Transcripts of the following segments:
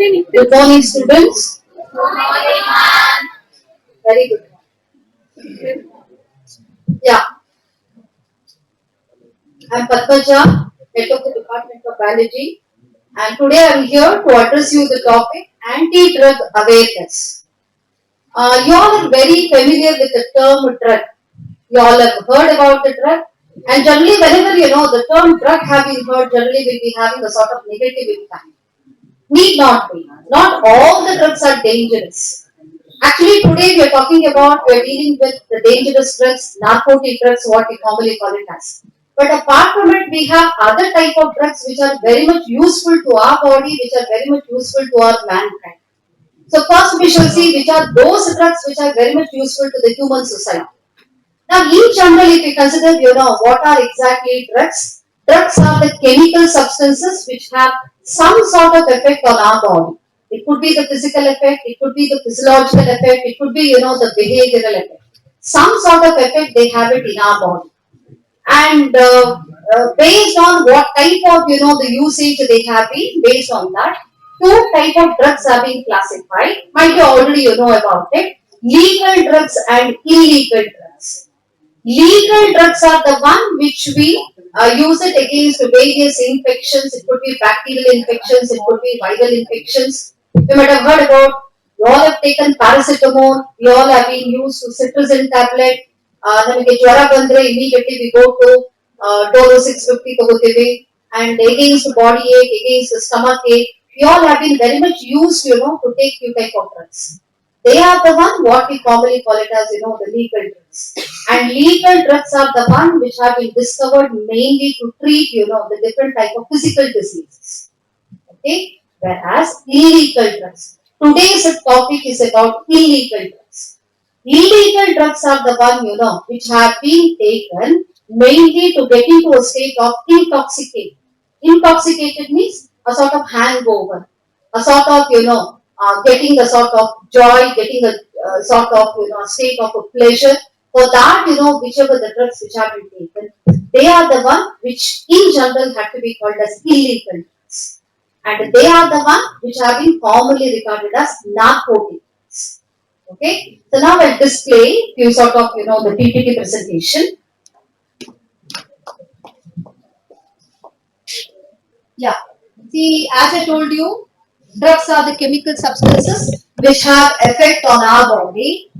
Good morning, students. Very good. Yeah, I'm Padmaja, head of the Department of Biology, and today I'm here to address you the topic anti-drug awareness. You all are very familiar with the term drug. You all have heard about the drug, and generally, whenever the term drug have been heard, generally will be having a sort of negative impact. Need not be. Not all the drugs are dangerous. Actually, today we are talking about, we are dealing with the dangerous drugs, narcotic drugs, what we commonly call it as. But apart from it, we have other type of drugs which are very much useful to our body, which are very much useful to our mankind. So first we shall see which are those drugs which are very much useful to the human society. Now, in general, if we consider, what are exactly drugs? Drugs are the chemical substances which have some sort of effect on our body. It could be the physical effect, it could be the physiological effect, it could be, the behavioral effect. Some sort of effect they have it in our body. And based on what type of, the usage they have been, based on that, two type of drugs are being classified. Might you already, know about it. Legal drugs and illegal drugs. Legal drugs are the one which we use it against various infections. It could be bacterial infections, it could be viral infections. You might have heard about, you all have taken paracetamol, you all have been used to cetirizine tablet. ನಮಗೆ ಜ್ವರ ಬಂದ್ರೆ immediately we go to Doro 650 ತಗೋತೀವಿ, and against body ache, against stomach ache, we all have been very much used, to take few type of drugs. They are the one what we commonly call it as, the legal drugs. And legal drugs are the one which have been discovered mainly to treat, the different type of physical diseases. Okay? Whereas illegal drugs. Today's topic is about illegal drugs. Illegal drugs are the one, which have been taken mainly to get into a state of intoxicated. Intoxicated means a sort of hangover, a sort of, getting a sort of joy, getting a sort of, state of a pleasure. For that, whichever the drugs which have been taken, they are the one which in general have to be called as illegal drugs. And they are the one which have been commonly regarded as narcotics. Okay, so now I'll display few sort of, the PPT presentation. Yeah, see, as I told you, drugs are the chemical substances which have effect on our body.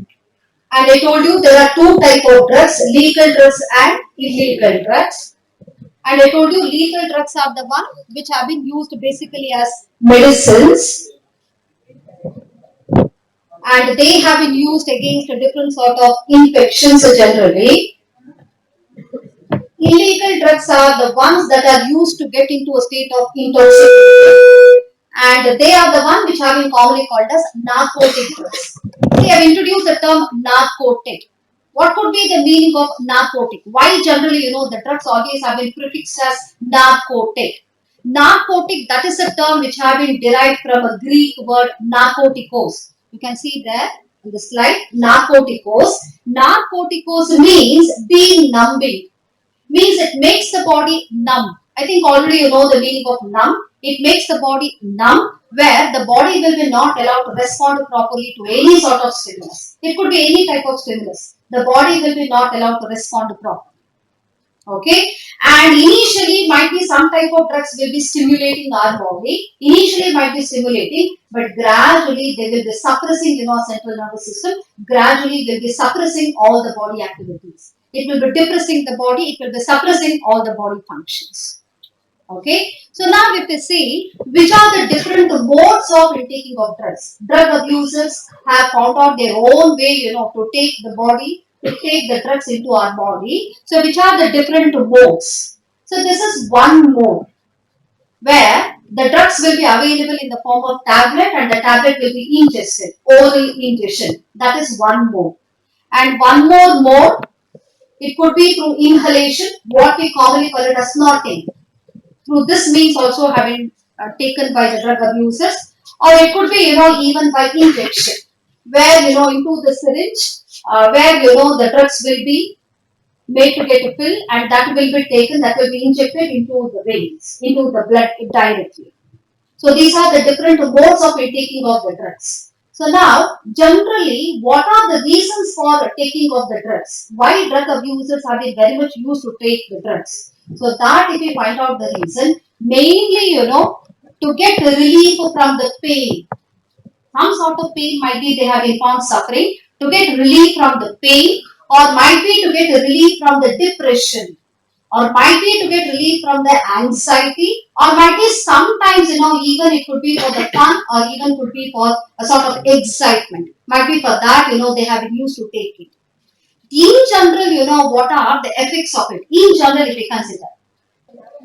And I told you there are two type of drugs, legal drugs and illegal drugs. And I told you legal drugs are the one which have been used basically as medicines. And they have been used against a different sort of infections generally. Illegal drugs are the ones that are used to get into a state of intoxication, and they are the one which have been commonly called as narcotic drugs. We have introduced the term narcotic. What could be the meaning of narcotic? Why generally, the drugs always have been prefixed as narcotic? Narcotic, that is a term which have been derived from a Greek word narkotikos. You can see there in the slide, narkotikos. Narkotikos means being numbing. Means it makes the body numb. I think already you know the meaning of numb. It makes the body numb, where the body will be not allowed to respond properly to any sort of stimulus. It could be any type of stimulus. The body will be not allowed to respond properly. Okay, and initially might be some type of drugs will be stimulating our body. Initially might be stimulating, but gradually they will be suppressing, our central nervous system. Gradually will be suppressing all the body activities. It will be depressing the body. It will be suppressing all the body functions. Okay, so now if we see which are the different modes of intaking of drugs. Drug abusers have found out their own way, to take the body, to take the drugs into our body. So which are the different modes? So this is one mode where the drugs will be available in the form of tablet, and the tablet will be ingested, oral ingestion. That is one mode. And one more mode, it could be through inhalation, what we commonly call it as snorting. Through this means also having taken by the drug abusers, or it could be, even by injection, where, into the syringe, where, the drugs will be made to get a pill, and that will be taken, that will be injected into the veins, into the blood directly. So these are the different modes of taking of the drugs. So now, generally, what are the reasons for taking of the drugs? Why drug abusers have been very much used to take the drugs? So that if we find out the reason, mainly, to get relief from the pain. Some sort of pain might be they have been found suffering, to get relief from the pain, or might be to get relief from the depression, or might be to get relief from the anxiety, or might be sometimes, even it could be for the fun, or even could be for a sort of excitement. Might be for that, they have been used to take it. In general, what are the effects of it? In general, if we consider.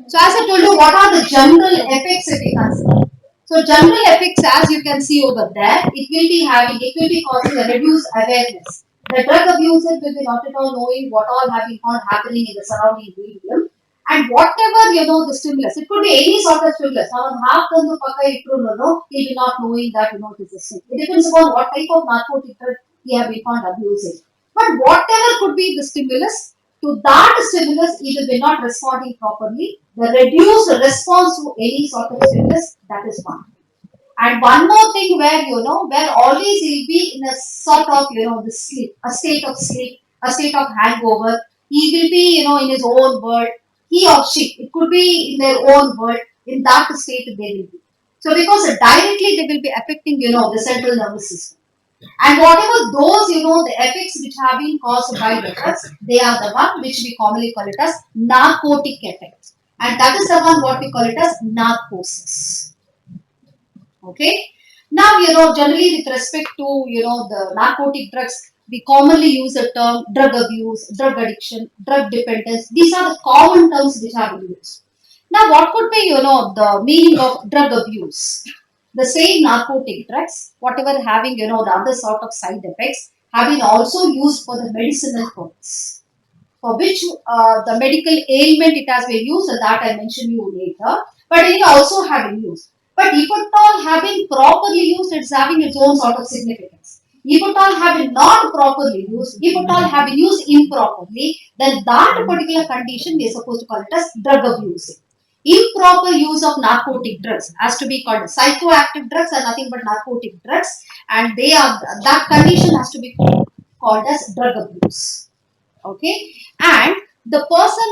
So as I told you, what are the general effects if we consider? So general effects, as you can see over there, it will be causing a reduced awareness. The drug abuser will be not at all knowing what all have been found happening in the surrounding medium. And whatever, the stimulus, it could be any sort of stimulus. Now, half the paka he'll be not knowing that, it is a stimulus. It depends upon what type of narcotic drug he have been found abusing. But whatever could be the stimulus, to that stimulus, it will be not responding properly. The reduced response to any sort of stimulus, that is one. And one more thing where always he'll be in a sort of, the sleep, a state of sleep, a state of hangover. He will be, in his own world. He or she, it could be in their own world. In that state, they will be. So because directly they will be affecting, the central nervous system. And whatever those, the effects which have been caused by the drugs, they are the one which we commonly call it as narcotic effects. And that is the one what we call it as narcosis. Okay. Now, generally with respect to, the narcotic drugs, we commonly use the term drug abuse, drug addiction, drug dependence. These are the common terms which have been used. Now, what could be, the meaning of drug abuse? The same narcotic drugs, whatever having, the other sort of side effects, have been also used for the medicinal purpose. For which the medical ailment it has been used, that I mention you later, but it also have been used. But if at all have been properly used, it's having its own sort of significance. If at all have been not properly used, if at all have been used improperly, then that particular condition we are supposed to call it as drug abuse. Improper use of narcotic drugs has to be called psychoactive drugs are nothing but narcotic drugs, and that condition has to be called as drug abuse. Okay, and the person,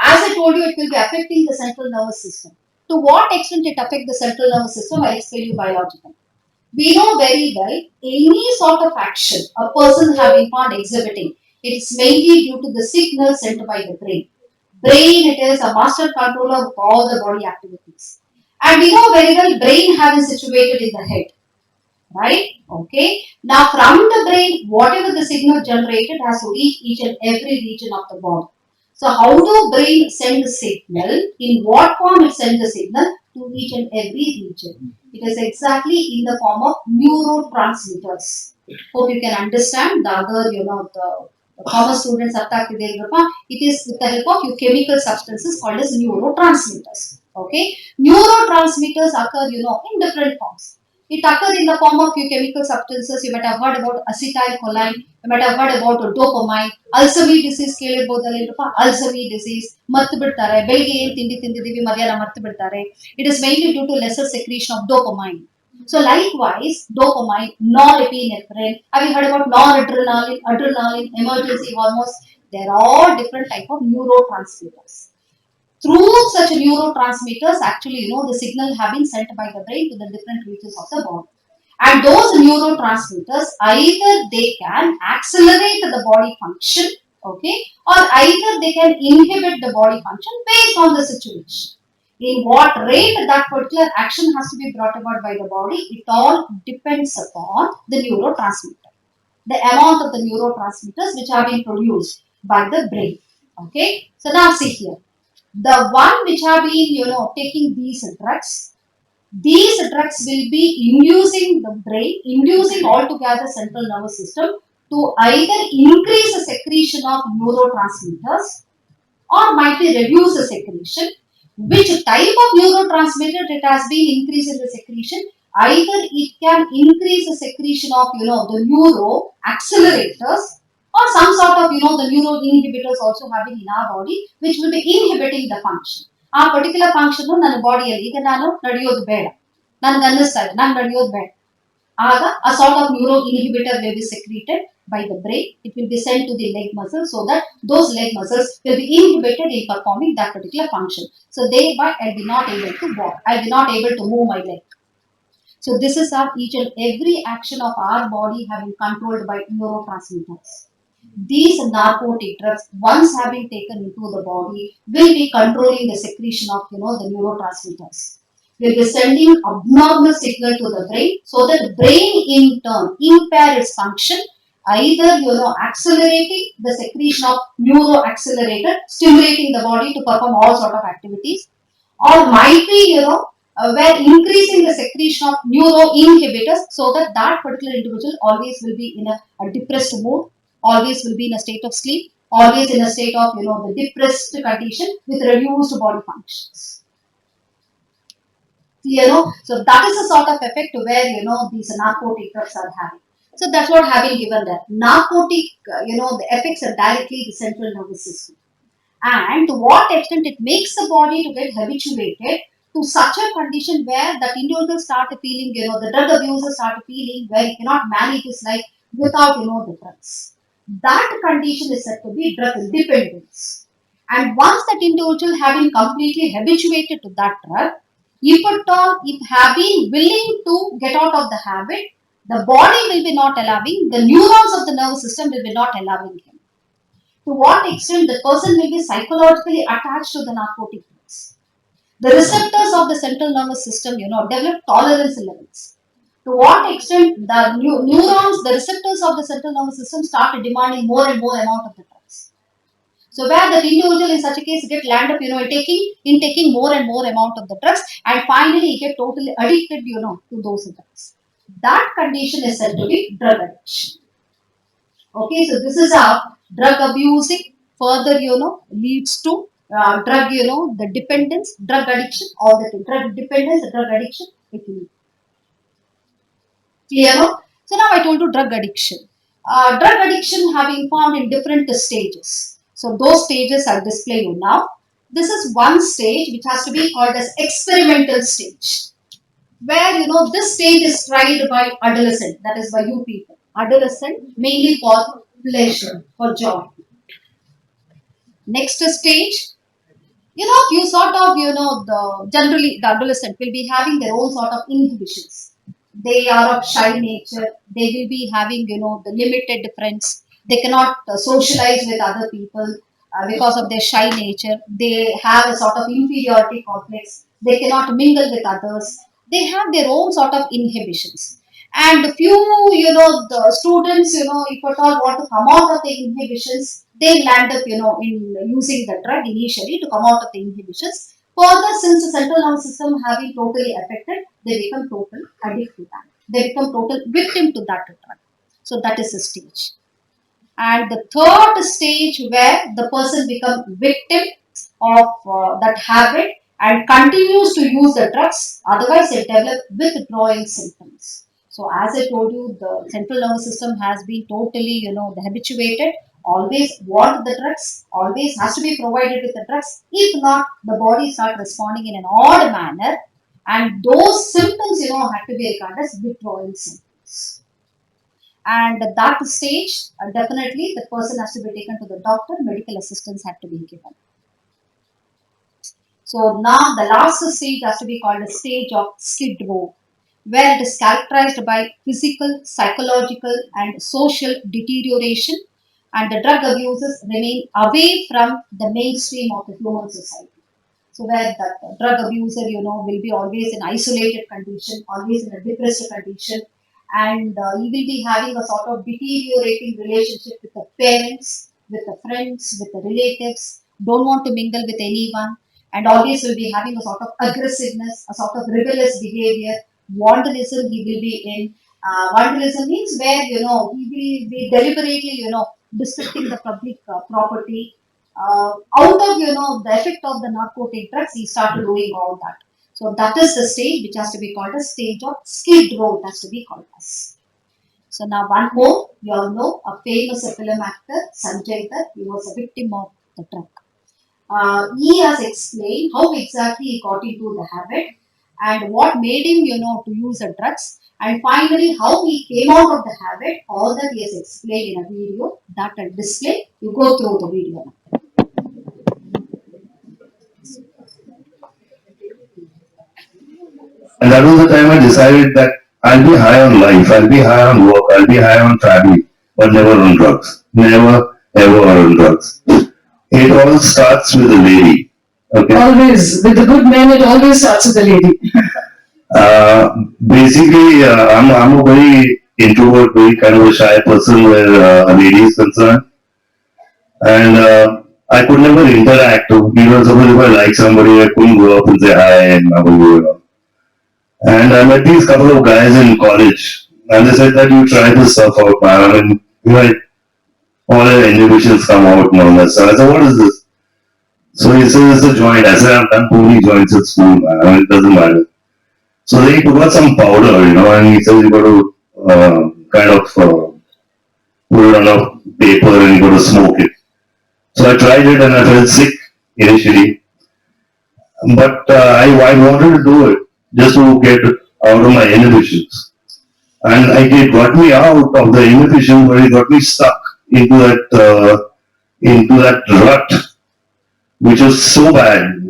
as I told you, it will be affecting the central nervous system. To what extent it affects the central nervous system, I'll explain you biologically. We know very well any sort of action a person having found exhibiting, it's mainly due to the signal sent by the brain. Brain, it is a master controller of all the body activities. And we know very well brain having situated in the head. Right? Okay. Now from the brain, whatever the signal generated has to reach each and every region of the body. So how do brain send the signal? In what form it sends the signal to each and every region? It is exactly in the form of neurotransmitters. Hope you can understand the other, the common students attack with it is with the help of chemical substances called as neurotransmitters. Okay. Neurotransmitters occur, in different forms. It occurs in the form of few chemical substances. You might have heard about acetylcholine. You might have heard about dopamine. Alzheimer's disease ಕೇಳಿರ್ಬೋದಲ್ಲ Alzheimer's disease ಮರ್ತು ಬಿಡ್ತಾರೆ ಬೆಳಿಗ್ಗೆ ಏನು ತಿಂಡಿ ತಿಂದಿದ್ದೀವಿ ಮಧ್ಯಾಹ್ನ ಮರ್ತು ಬಿಡ್ತಾರೆ. It is mainly due to lesser secretion of dopamine. So likewise, dopamine, norepinephrine. Have you heard about noradrenaline, adrenaline, emergency hormones? They are all different type of neurotransmitters. Through such neurotransmitters, actually, the signal have been sent by the brain to the different regions of the body. And those neurotransmitters, either they can accelerate the body function, okay, or either they can inhibit the body function based on the situation. In what rate that particular action has to be brought about by the body, it all depends upon the neurotransmitter. The amount of the neurotransmitters which have been produced by the brain. Okay, so now see here. The one which have been, taking these drugs will be inducing the brain, inducing altogether central nervous system to either increase the secretion of neurotransmitters or might be reduce the secretion. Which type of neurotransmitter it has been increasing the secretion? Either it can increase the secretion of, the neuro accelerators, or some sort of, the neuro inhibitors also having in our body, which will be inhibiting the function. ಆ particular function ನನ್ನ ಬಾಡಿಯಲ್ಲಿ ಈಗ ನಾನು ನಡೆಯೋದು ಬೇಡ, ನನಗೆ ಅನ್ನಿಸ್ತಾ ಇದೆ ನಾನು ನಡೆಯೋದು ಬೇಡ. ಆಗ a sort of neuroinhibitor will be secreted by the brain. It will be sent to the leg muscles so that those leg muscles will be inhibited in performing that particular function. So thereby I'll be not able to walk. I'll be not able to move my leg. So this is how each and every action of our body have been controlled by neurotransmitters. These narcotic drugs, once have been taken into the body, will be controlling the secretion of the neurotransmitters. Will be sending abnormal signal to the brain, so that the brain in turn impair its function, either accelerating the secretion of neuroaccelerator, stimulating the body to perform all sort of activities, or might be where increasing the secretion of neuroinhibitors, so that that particular individual always will be in a depressed mood, always will be in a state of sleep, always in a state of the depressed condition with reduced body functions. So that is the sort of effect where these narcotic drugs are having. So that's what having given there. Narcotic, the effects are directly the central nervous system, and to what extent it makes the body to get habituated to such a condition where that individual start feeling, the drug abuser start feeling where he cannot manage his life without, the drugs. That condition is said to be drug dependence. And once that individual have been completely habituated to that drug, if at all, if have been willing to get out of the habit, the body will be not allowing, the neurons of the nervous system will be not allowing him. To what extent the person will be psychologically attached to the narcotic drugs. The receptors of the central nervous system, develop tolerance levels. To what extent the neurons, the receptors of the central nervous system start demanding more and more amount of the drugs. So where the individual in such a case get land up, in taking more and more amount of the drugs, and finally he get totally addicted, to those drugs. That condition is said to be drug addiction. Okay, so this is how drug abusing further, leads to drug, the dependence, drug addiction, all the drug dependence, drug addiction, it will clear. No? So now I told you drug addiction. Drug addiction having found in different stages. So those stages I'll display you now. This is one stage which has to be called as experimental stage, where this stage is tried by adolescent, that is by you people. Adolescent mainly for pleasure, for joy. Next stage, you sort of, the generally the adolescent will be having their own sort of inhibitions. They are of shy nature. They will be having, the limited friends. They cannot socialize with other people because of their shy nature. They have a sort of inferiority complex. They cannot mingle with others. They have their own sort of inhibitions. And few, the students, if at all want to come out of the inhibitions, they land up, in using the drug initially to come out of the inhibitions. Further, since the central nervous system have been totally affected, they become total addict to that. They become total victim to that drug. So that is a stage. And the third stage where the person becomes victim of that habit and continues to use the drugs, otherwise they develop withdrawing symptoms. So as I told you, the central nervous system has been totally, habituated, always want the drugs, always has to be provided with the drugs. If not, the body start responding in an odd manner, and those symptoms, have to be regarded as withdrawing symptoms. And at that stage, definitely the person has to be taken to the doctor, medical assistance have to be given. So now the last stage has to be called a stage of skid row, where it is characterized by physical, psychological, and social deterioration, and the drug abusers remain away from the mainstream of the human society. So where the drug abuser, will be always in isolated condition, always in a depressed condition, and he will be having a sort of deteriorating relationship with the parents, with the friends, with the relatives, don't want to mingle with anyone, and always will be having a sort of aggressiveness, a sort of rebellious behavior, vandalism he will be in. Vandalism means where, he will be deliberately, destructing the public property. Out of, the effect of the narcotic drugs, he started doing all that. So that is the stage which has to be called a stage of skid row. It has to be called as. So now one more, you all know a famous film actor, Sanjay Dutt, he was a victim of the drug. He has explained how exactly he got into the habit, and what made him, to use the drugs, and finally how he came out of the habit. All that he has explained in a video that I display. You go through the video. And that was the time I decided that I'll be high on life, I'll be high on work, I'll be high on family, but never on drugs. Never, ever on drugs. It all starts with a lady. Okay. Always, with the good men, it always starts with a lady. Basically, I'm a very introvert, very kind of a shy person where a lady is concerned. And I could never interact. Even suppose if I like somebody, I couldn't go up and say hi and how are you. And I met these couple of guys in college, and they said that you try this stuff out, man. And all our inhibitions come out and all that stuff. I said, what is this? So he says it's a joint. I said, I've done too many joints at school, man. It doesn't matter. So they took out some powder, and he says you got to kind of put it on a paper and you got to smoke it. So I tried it and I felt sick initially, but I wanted to do it just to get out of my inhibitions. And it got me out of the inhibition, but it got me stuck into that rut, which was so bad,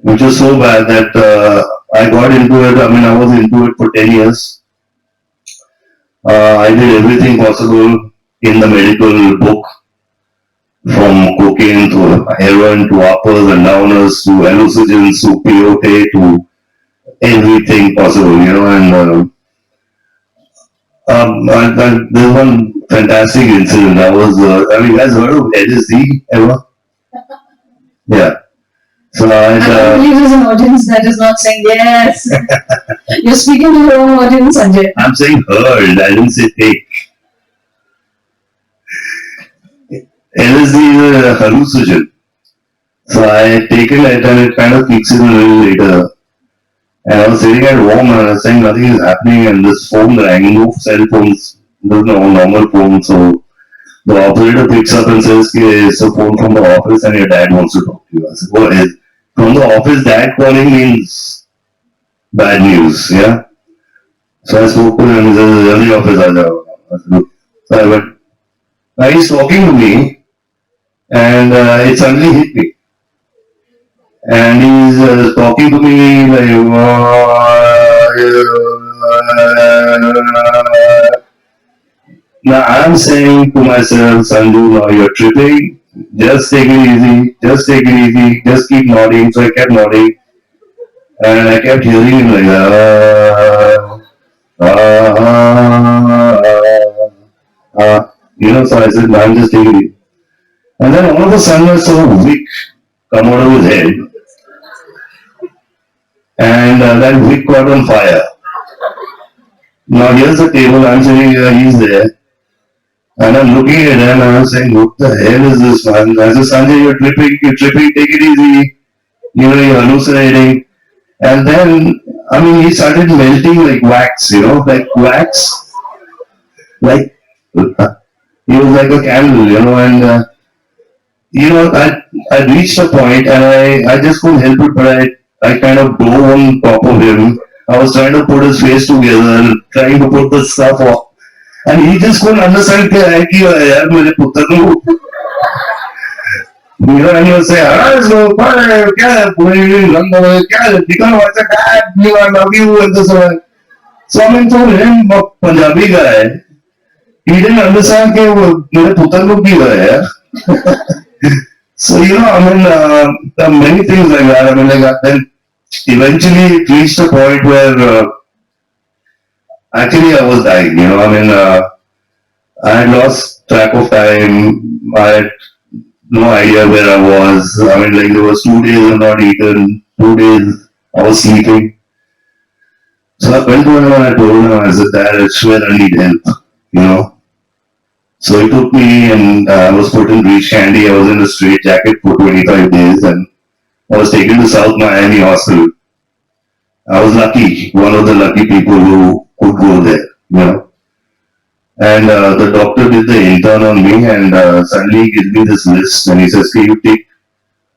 that I got into it. I mean, I was into it for 10 years. I did everything possible in the medical book, from cocaine to heroin to uppers and downers to hallucinogens to peyote to everything possible, there's one fantastic incident. Have you guys heard of LSD ever? Yeah. So I believe there's an audience that is not saying yes. You're speaking to your own audience, Sanjay. I'm saying heard, I didn't say take. LSD is a hallucinogen. So I had taken it and it kind of kicks in a little later. And I was sitting at home and I was saying nothing is happening, and this phone rang. No cell phones, there's no normal phone. So the operator picks up and says, okay, it's a phone from the office and your dad wants to talk to you. I said, go ahead. From the office, dad calling means bad news, yeah? So I spoke to him, he says, in the office, I said, look. So I went, now he's talking to me, and it suddenly hit me. And he's talking to me like, now I'm saying to myself, Sanju, now you're tripping. Just take it easy. Just take it easy. Just keep nodding. So I kept nodding. And I kept hearing him like, so I said, I'm just taking it easy. And then all of a sudden I saw a wick come out of his head. And that wick caught on fire. Now here's the table, I'm sitting here, he's there. And I'm looking at him and I'm saying, what the hell is this, man? I said, Sanjay, you're tripping, take it easy. You're hallucinating. And then, he started melting like wax, like wax. Like, he was like a candle, and, I reached a point and I just couldn't help it, but I kind of dove on top of him. I was trying to put his face together, trying to put the stuff off. And he just couldn't understand that and he was saying, I love you, and this one. So for him, a Punjabi guy, he didn't understand that So, there are many things like that. Then eventually it reached a point where actually I was dying, I had lost track of time. I had no idea where I was. There was 2 days I've not eaten, 2 days I was sleeping. So I went to him and I told him, I said, Dad, I swear I need help, So he took me and I was put in breech candy. I was in a straight jacket for 25 days and I was taken to South Miami Hospital. I was lucky, one of the lucky people who could go there, And the doctor did the intern on me and suddenly he gives me this list and he says, can you take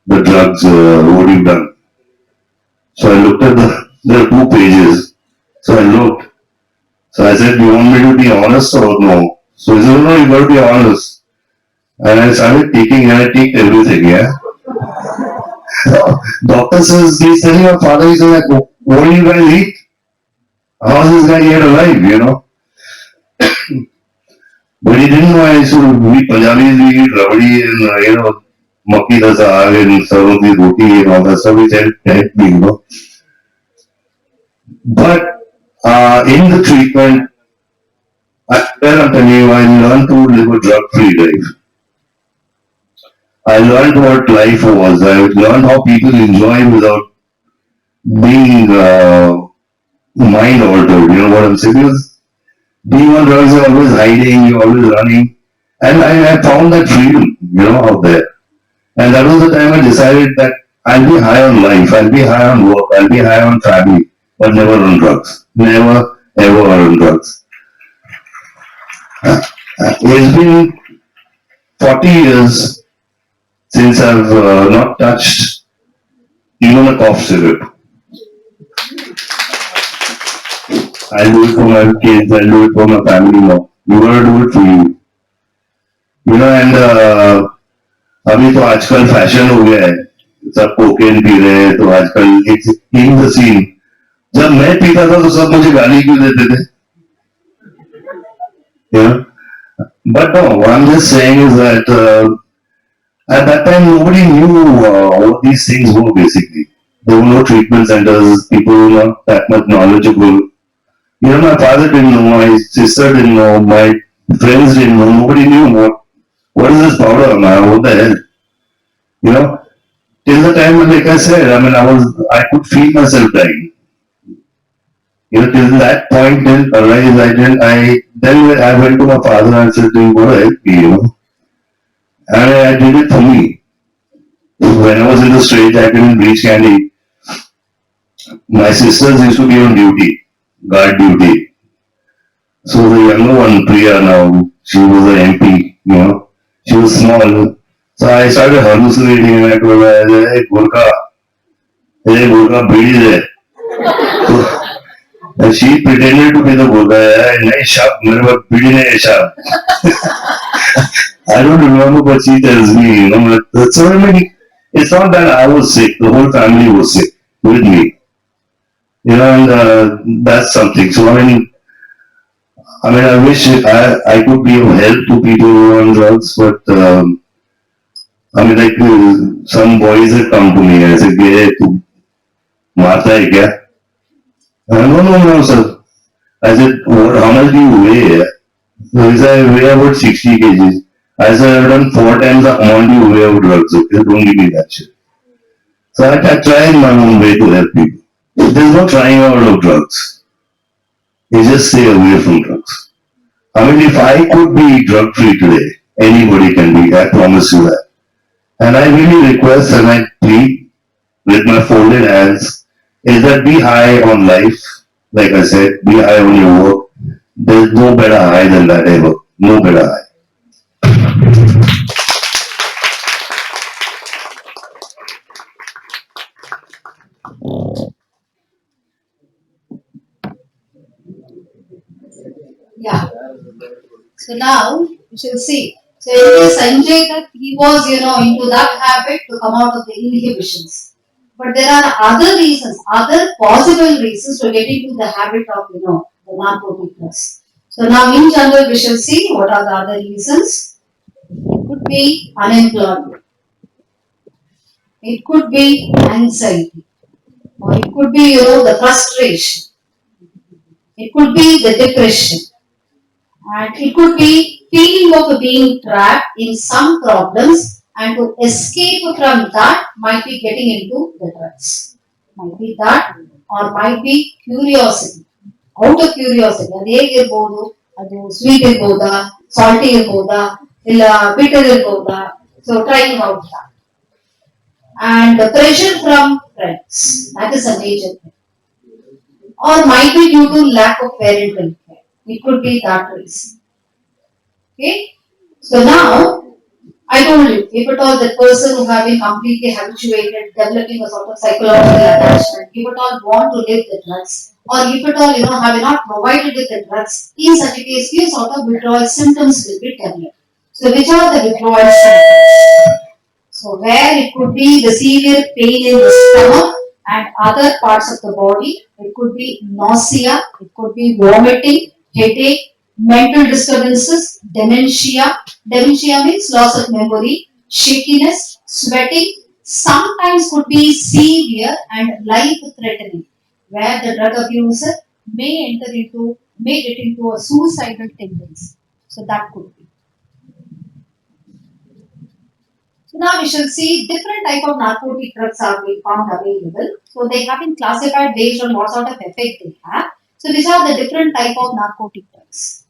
the drugs, what you've done? So I looked at the There are two pages. So I looked. So I said, "You want me to be honest or no?" So he said, "No, you got to be honest." And I started taking, and I take everything, yeah. Doctor says, he's telling your father, he's like, "What do you guys eat? How is this guy yet alive, you know?" But he didn't know I used to, we Punjabis, we eat rabdi and, makki da saag and sarson ki roti and all that stuff, which helped me, you know. But in the treatment, I'm telling you, I learned to live a drug-free life. I learned what life was. I learned how people enjoy without being mind altered. You know what I'm saying? Because being on drugs, you're always hiding, you're always running. And I found that freedom, out there. And that was the time I decided that I'll be high on life, I'll be high on work, I'll be high on family, but never on drugs. Never, ever on drugs. It's been 40 years since I've not touched even a cough syrup. I'll do it for my kids, I'll do it for my family now. You gotta do it for you. And अभी तो आजकल fashion हो गया है सब cocaine P रहे हैं तो आजकल इट्स इन द सीन जब मैं पीता था तो सब मुझे गाली क्यों देते थे you know but no what I'm just saying is that at that time nobody knew what these things were basically there were no treatment centers people were not that much knowledgeable my father didn't know my sister didn't know my friends didn't know nobody knew what is this powder man what the hell you know till the time when, like I said, I mean, I could feel myself dying. Till that point, till arise, then I went to my father and said, "You gotta help me," and I did it for me. When I was in the straight jacket in Beach Candy, my sisters used to be on duty, guard duty. So the younger one, Priya, now she was an MP, she was small. So I started hallucinating and I told her, "Hey, Gurkha, breathe there." And she pretended to be the Buddha. नहीं शब्द मेरे पास पीढ़ी ने शब्द. I don't remember, but she tells me, so I mean, it's not that I was sick. The whole family was sick with me. And that's something. So I wish I could be of help to people who are on drugs, but like some boys had come to me and said, "Hey, तू मारता है क्या?" No, no, no, sir. I said, how much do you weigh? So he said, I weigh about 60 kgs. I said, I've done 4 times the amount you weigh of drugs. Okay, don't give me that shit. So I tried my own way to help people. There's no trying out of drugs. You just stay away from drugs. If I could be drug free today, anybody can be. I promise you that. And I really request and I plead with my folded hands is that be high on life. Like I said, be high on your work. There's no better high than that ever. No better high. Yeah. So now we shall see. So it is Sanjay that he was, into that habit to come out of the inhibitions. But there are other reasons, other possible reasons to get into the habit of, the narcotic drugs. So now in general we shall see what are the other reasons. It could be unemployment. It could be anxiety. Or it could be, the frustration. It could be the depression. And it could be feeling of being trapped in some problems and to escape from that might be getting into the drugs. Might be that or might be curiosity. Out of curiosity. ಅದು ಹೇಗಿರ್ಬೋದು ಅದು sweet ಇರ್ಬೋದಾ salty ಇರ್ಬೋದಾ ಇಲ್ಲ bitter ಇರ್ಬೋದಾ so trying out that. And the pressure from friends. That is a major thing. Or might be due to lack of parental care. It could be that reason. Okay. So now I told you, if at all that person who have been completely habituated, developing a sort of psychological attachment, if at all want to live the drugs, or if at all, have not provided with the drugs, in such a case, few sort of withdrawal symptoms will be developed. So, which are the withdrawal symptoms? So where it could be the severe pain in the stomach and other parts of the body, it could be nausea, it could be vomiting, headache, mental disturbances, dementia. Dementia means loss of memory, shakiness, sweating, sometimes could be severe and life threatening, where the drug abuser may get into a suicidal tendency. So that could be. So now we shall see different type of narcotic drugs are being found available. So they have been classified based on what sort of effect they have. So these are the different type of narcotic drugs.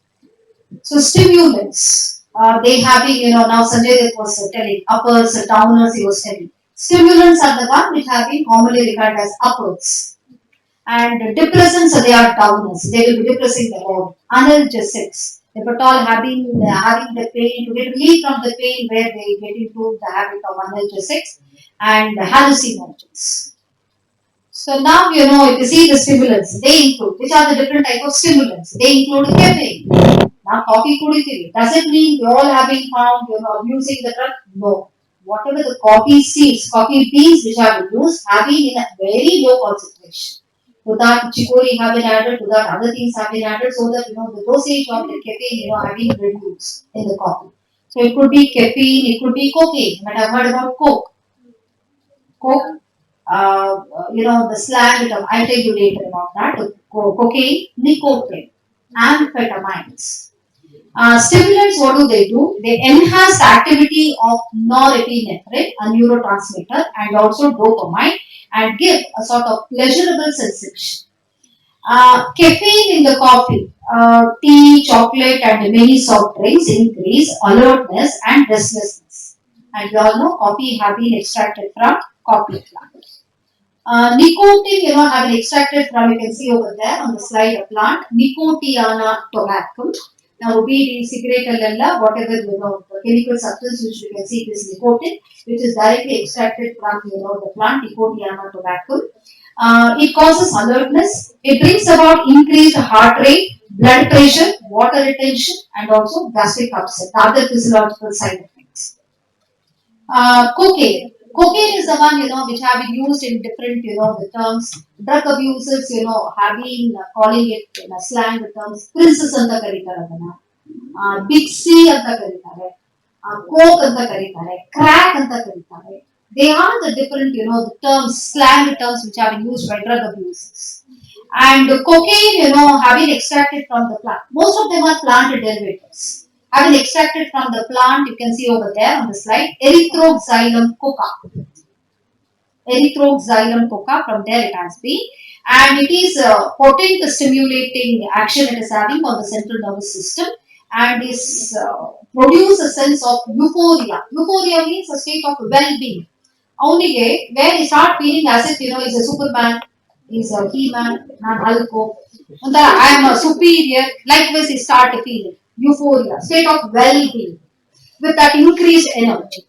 So stimulants, they have been, now Sanjay Dutt was telling, uppers, downers he was telling. Stimulants are the one which have been commonly regarded as uppers. And depressants, they are downers. They will be depressing the body. Analgesics, if at all having the pain, to get relief from the pain where they get into the habit of analgesics and hallucinogens. So now if you see the stimulants, they include, which are the different type of stimulants? They include caffeine. Now coffee kudithi. Does it mean you all have been found, abusing the drug? No. Whatever the coffee seeds, coffee beans which are used have been in a very low concentration. To that chicory have been added, to that other things have been added so that the dosage of the caffeine have been reduced in the coffee. So it could be caffeine, it could be cocaine. But I've heard about coke. Coke, the slang term, I'll tell you later about that. Cocaine, nicotine, amphetamines. Stimulants, what do? They enhance the activity of norepinephrine, a neurotransmitter, and also dopamine, and give a sort of pleasurable sensation. Caffeine in the coffee, tea, chocolate, and many soft drinks increase alertness and restlessness. And you all know coffee have been extracted from coffee plant. Nicotine, have been extracted from, you can see over there on the slide, a plant, Nicotiana tobacco. Now, weed, cigarette, whatever, the chemical substance which you can see is nicotine, which is directly extracted from, the plant, Nicotiana tobacco. It causes alertness. It brings about increased heart rate, blood pressure, water retention, and also gastric upset, other physiological side effects. Cocaine. Cocaine is the one which have been used in different the terms. Drug abusers have been calling it in a slang the terms princess anta ಕರೀತಾರೆ ಅದನ್ನ, big C ಅಂತ ಕರೀತಾರೆ, coke ಅಂತ ಕರೀತಾರೆ, crack ಅಂತ ಕರೀತಾರೆ. They are the different the terms, slang terms which have been used by drug abusers. And cocaine have been extracted from the plant. Most of them are plant derivatives have been extracted from the plant. You can see over there on the slide, Erythroxylum coca. Erythroxylum coca, from there it has been. And it is a potent stimulating action it is having on the central nervous system and is produce a sense of euphoria. Euphoria means a state of well-being. Only where you start feeling as if he's a Superman, he's a He-Man, not Hulk. I am a superior. Likewise, he start feeling euphoria, state of well-being with that increased energy.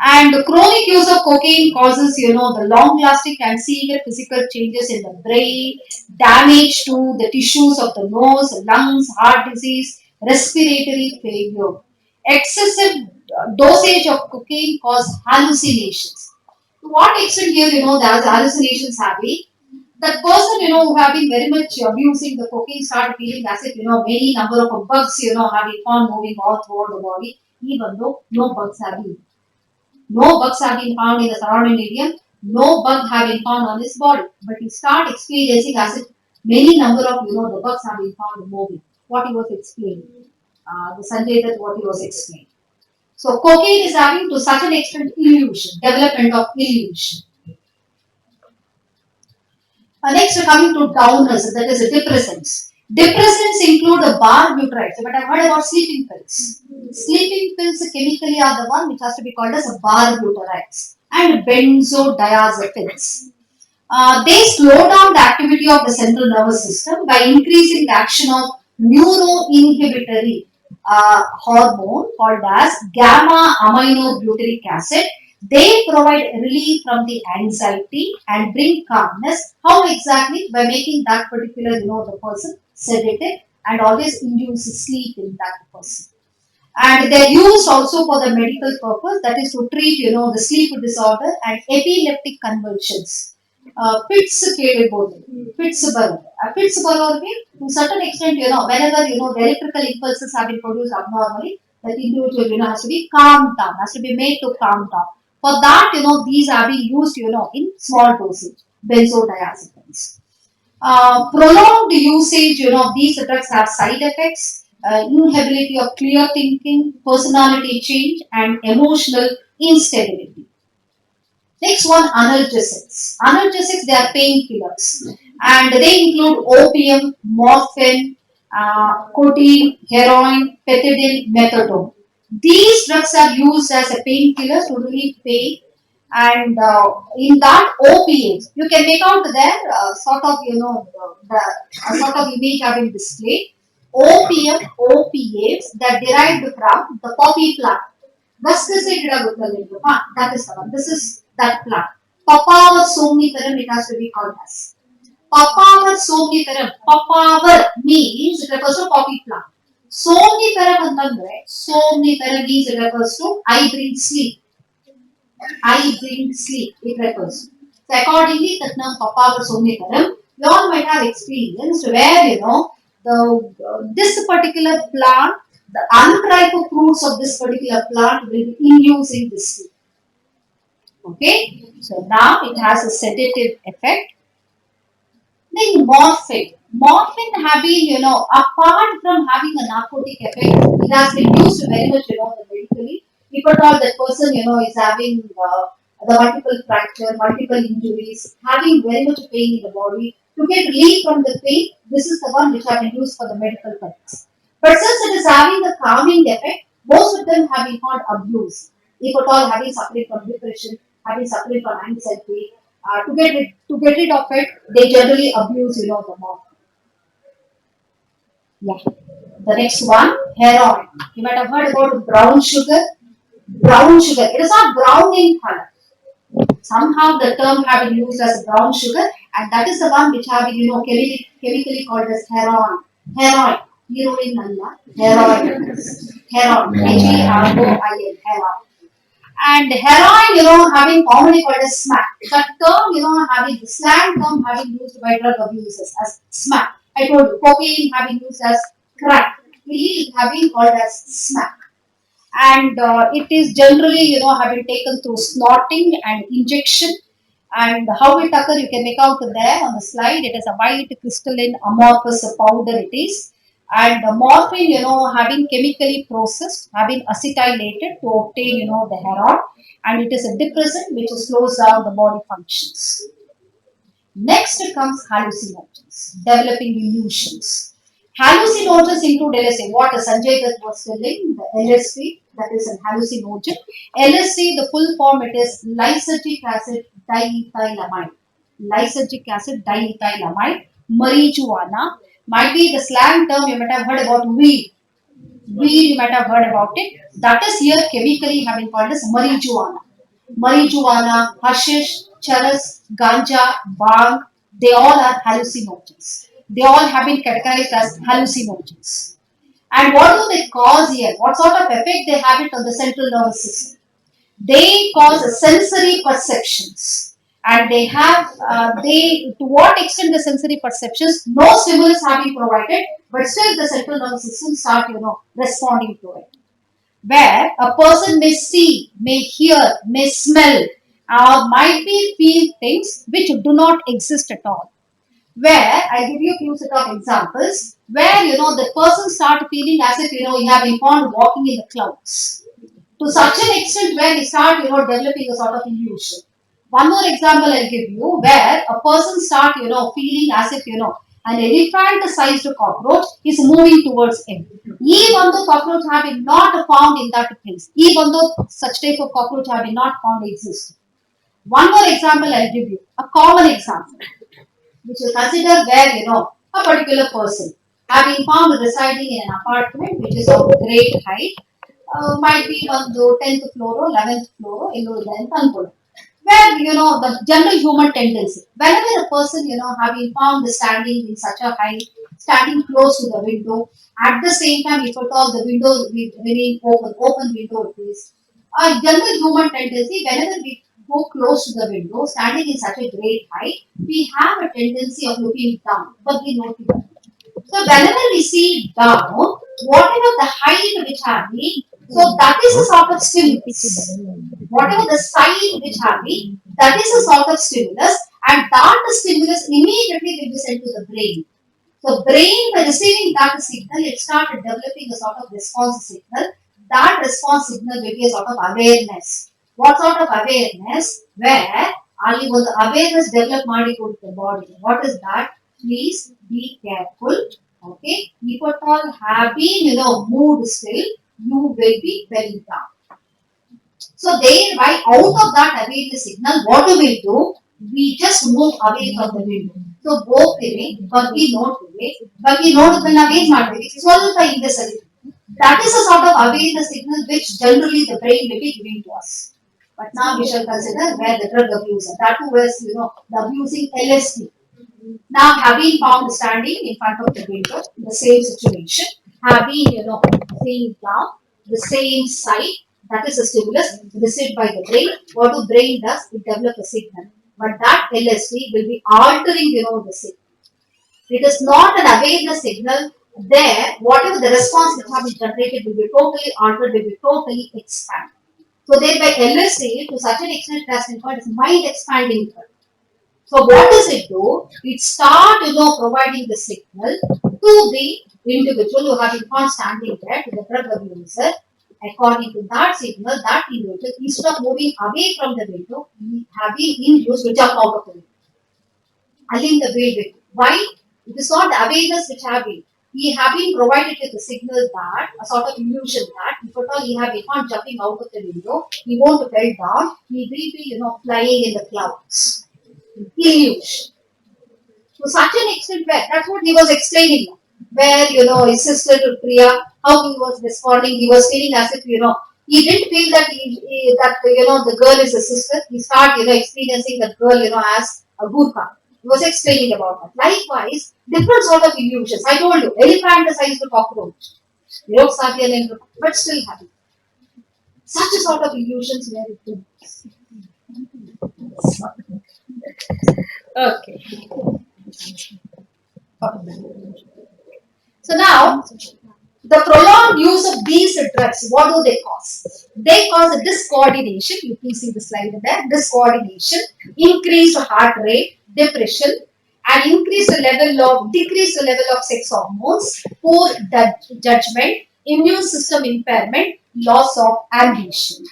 And chronic use of cocaine causes, the long-lasting and severe physical changes in the brain, damage to the tissues of the nose, lungs, heart disease, respiratory failure. Excessive dosage of cocaine cause hallucinations. To what extent here, the hallucinations have been? That person, who have been very much abusing the cocaine start feeling as if, many number of bugs, have been found moving all throughout the body, even though no bugs have been. No bugs have been found in the surrounding area. No bug have been found on his body. But he start experiencing as if many number of the bugs have been found moving. What he was explaining, the Sanjay Dutt, what he was explaining. So cocaine is having to such an extent illusion, development of illusion. Next, coming to downers, that is depressants. Depressants include the barbiturates, but I've heard about sleeping pills. Sleeping pills chemically are the one which has to be called as a barbiturates and benzodiazepines. They slow down the activity of the central nervous system by increasing the action of neuroinhibitory hormone called as gamma aminobutyric acid. They provide relief from the anxiety and bring calmness. How exactly? By making that particular, the person sedative and always induce sleep in that person. And they're used also for the medical purpose, that is to treat, the sleep disorder and epileptic convulsions. Fits ಕೇಳಿರ್ಬೋದು fits ಬರುತ್ತೆ fits ಬರೋರಿಗೆ to certain extent, whenever, the electrical impulses have been produced abnormally, that individual, has to be calmed down, has to be made to calm down. For that, these are being used, in small dosage, benzodiazepines. Prolonged usage, these drugs have side effects, inability of clear thinking, personality change, and emotional instability. Next one, analgesics. Analgesics, they are painkillers, and they include opium, morphine, codeine, heroin, pethidine, methadone. These drugs are used as a painkiller to relieve pain, and in that opiates, you can make out there sort of, the sort of image have been displayed. Opium, opiates that derived from the poppy plant. Vasquez that is the one. This is that plant. Papaver somniferum, it has to be called as. Papaver somniferum. Papaver means it refers to poppy plant. Somniferum ಅಂತಂದ್ರೆ somniferum means it refers to I bring sleep. I bring sleep. It refers to. So accordingly, that term Papaver somniferum, you all might have experienced where, the this particular plant, the unripe fruits of this particular plant will be inducing this sleep. Okay, so now it has a sedative effect. Then morphine. Morphine have been, apart from having a narcotic effect, it has been used very much, medically. If at all that person, is having the multiple fracture, multiple injuries, having very much pain in the body, to get relief from the pain, this is the one which have been used for the medical purpose. But since it is having a calming effect, most of them have been called abuse. If at all having suffering from depression, having suffering from anxiety, to get rid of it, they generally abuse, the more. Yeah. The next one, heroin. You might have heard about brown sugar. Brown sugar. It is not brown in color. Somehow the term have been used as brown sugar, and that is the one which have been, chemically called as heroin. Heroin. Heroin, Allah. Heroin. Heroin. Heroin. Heroin. And heroin, having commonly called as smack. That term, having the slang term having used by drug abusers as smack. I told you, cocaine having used as crack. Weed having called as smack. And it is generally, having taken through snorting and injection. And how it occurs, you can make out there on the slide. It is a white crystalline amorphous powder. It is, and the morphine, having chemically processed, having acetylated to obtain, the heroin, and it is a depressant which slows down the body functions. Next comes hallucinogens, developing illusions. Hallucinogens include LSD. What Sanjay Dutt was telling, the LSD, that is an hallucinogen. LSD, the full form, it is lysergic acid diethylamide. Lysergic acid diethylamide. Marijuana might be the slang term you might have heard about weed. Weed, you might have heard about it. That is here chemically having called as marijuana. Marijuana, hashish, charas, ganja, bhang, they all are hallucinogens. They all have been categorized as hallucinogens. And what do they cause here? What sort of effect they have it on the central nervous system? They cause sensory perceptions. And they have, to what extent the sensory perceptions, no stimulus have been provided, but still the central nervous system start, responding to it, where a person may see, may hear, may smell, or might be feel things which do not exist at all. Where I give you a few set of examples, where the person start feeling as if he have been found walking in the clouds. To such an extent where he start developing a sort of illusion. One more example I'll give you, where a person start feeling as if an elephant-sized cockroach is moving towards him. Even though cockroach have been not found in that place, even though such type of cockroach have been not found exist. One more example I'll give you, a common example, which is considered where a particular person. have been found residing in an apartment which is of great height, might be on the 10th floor or 11th floor in Angola. Where the general human tendency, whenever a person have been found standing in such a height, standing close to the window, at the same time, if at all the window remain open window it is. A general human tendency, whenever we go close to the window, standing in such a great height, we have a tendency of looking down, but we know it. So whenever we see down, whatever the height which have we, so that is a sort of stimulus. Whatever the side which have we, that is a sort of stimulus, and that stimulus immediately will be sent to the brain. So brain by receiving that signal, it started developing a sort of response signal. That response signal will be a sort of awareness. What sort of awareness? Where Ali was awareness develop the body. What is that? Please be careful. Okay. If at all have been, moved still, you will be very down. So thereby out of that awareness signal, what do we do? We just move away from the window. So ಹೋಗ್ತೀವಿ ಬಗ್ಗೆ ನೋಡ್ತೀವಿ ಬಗ್ಗೆ ನೋಡಿದ್ಮೇಲೆ ನಾವೇನ್ ಮಾಡ್ತೀವಿ ಸ್ವಲ್ಪ ಹಿಂದೆ ಸರಿ. That is a sort of awareness signal which generally the brain will be giving to us. But now we shall consider where the drug abuser, that who was the abusing LSD, now have been found standing in front of the window in the same situation, have been, seeing down the same side, that is a stimulus received by the brain. What the brain does, it develops a signal. But that LSD will be altering, the signal. It is not an awareness signal. There, whatever the response which have been generated will be totally altered, will be totally expanded. So thereby LSD to such an extent has been called as mind expanding drug. So what does it do? It start, providing the signal to the individual who have been found standing there, to the drug abuser. According to that signal, that individual, instead of moving away from the window, he have been induced to jump out of the window. Align the way with. Why? It is not the awareness which have been. He have been provided with a signal that, a sort of illusion that, if at all he have been found jumping out of the window, he won't fell down, he will be, flying in the clouds. Illusion. To such an extent where that's what he was explaining. Where his sister Priya, how he was responding, he was feeling as if he didn't feel that that the girl is a sister. He started experiencing that girl as a gurkha. He was explaining about that. Likewise, different sort of illusions. I told you, elephant the size of a cockroach. But still happy. Such a sort of illusions where it is. Okay. So now, the prolonged use of these drugs, what do they cause? They cause a discoordination. You can see the slide there. Discoordination, increased heart rate, depression, and decreased level of sex hormones, poor judgment, immune system impairment, loss of ambition.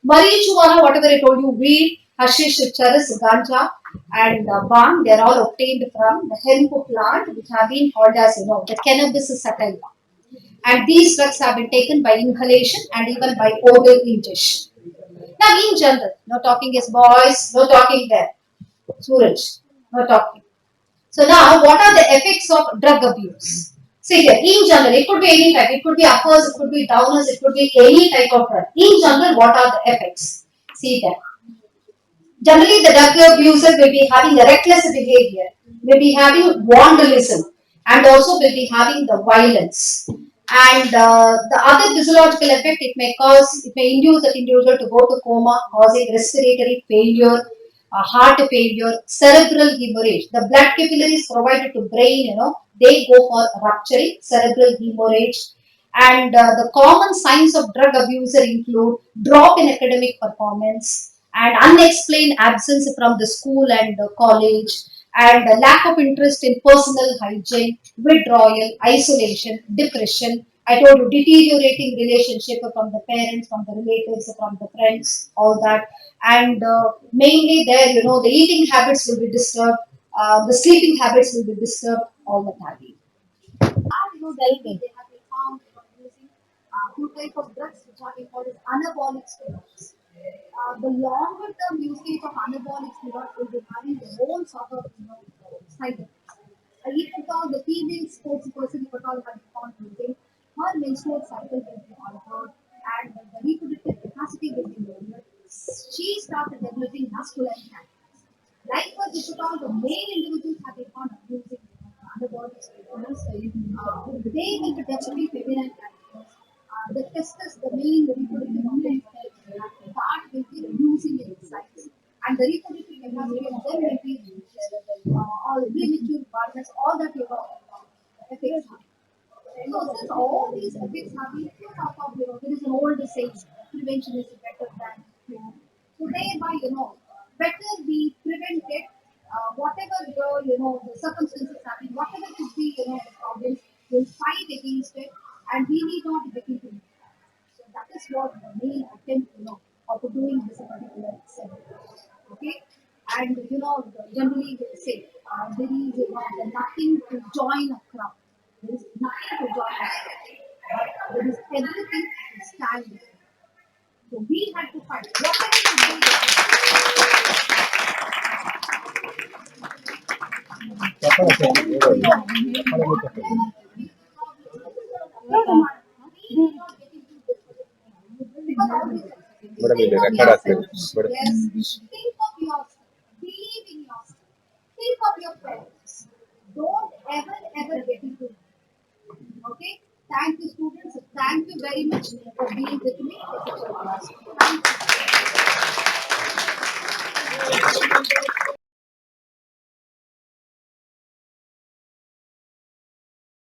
Marijuana, whatever I told you, weed, hashish, charas, ganja, and bhang, they are all obtained from the hemp plant, which have been called as, the cannabis sativa. And these drugs have been taken by inhalation and even by oral ingestion. Now, in general, no talking is boys, no talking there. Suraj, no talking. So now, what are the effects of drug abuse? See here, in general, it could be any type. It could be uppers, it could be downers, it could be any type of drug. In general, what are the effects? See there. Generally, the drug abusers will be having a reckless behavior, will be having vandalism, and also will be having the violence. And the other physiological effect it may induce the individual to go to coma, causing respiratory failure, heart failure, cerebral hemorrhage. The blood capillaries provided to brain, they go for rupturing, cerebral hemorrhage. And the common signs of drug abuser include drop in academic performance and unexplained absence from the school and college and lack of interest in personal hygiene, withdrawal, isolation, depression. I told you deteriorating relationship from the parents, from the relatives, from the friends, all that. And mainly there, the eating habits will be disturbed, the sleeping habits will be disturbed all the time. They have been found using two types of drugs which are called as anabolic steroids. The longer term usage of anabolic steroids will be having the whole sort of side effects. If at all the female sports if at all the male individuals have been found abusing underbody students, they will be definitely feminine characters. The testes, the main reproductive organ, that will be reducing in size. And the reproductive capacity of them will be reduced. All premature partners, all that you know, effects. So since all these effects have been put up of, there is an old saying, prevention is better than cure. So thereby, better be prevented, whatever the circumstances have been, whatever could be, the problems, we'll fight against it, and we need not get into it. So that is what the main attempt, of doing this particular experiment. Okay, and generally they say there is nothing to join a crowd. There is nothing to join a crowd. But there is everything to stand with. So we had to fight. Whatever to do, whatever because all these madam think ಇಲ್ಲಿ of record yourself. ಆಗ್ತದೆ madam. Yes, think of yourself. Believe in yourself. Think of your parents. Don't ever get into it. Okay? Thank you, students. Thank you very much for being with me for such a long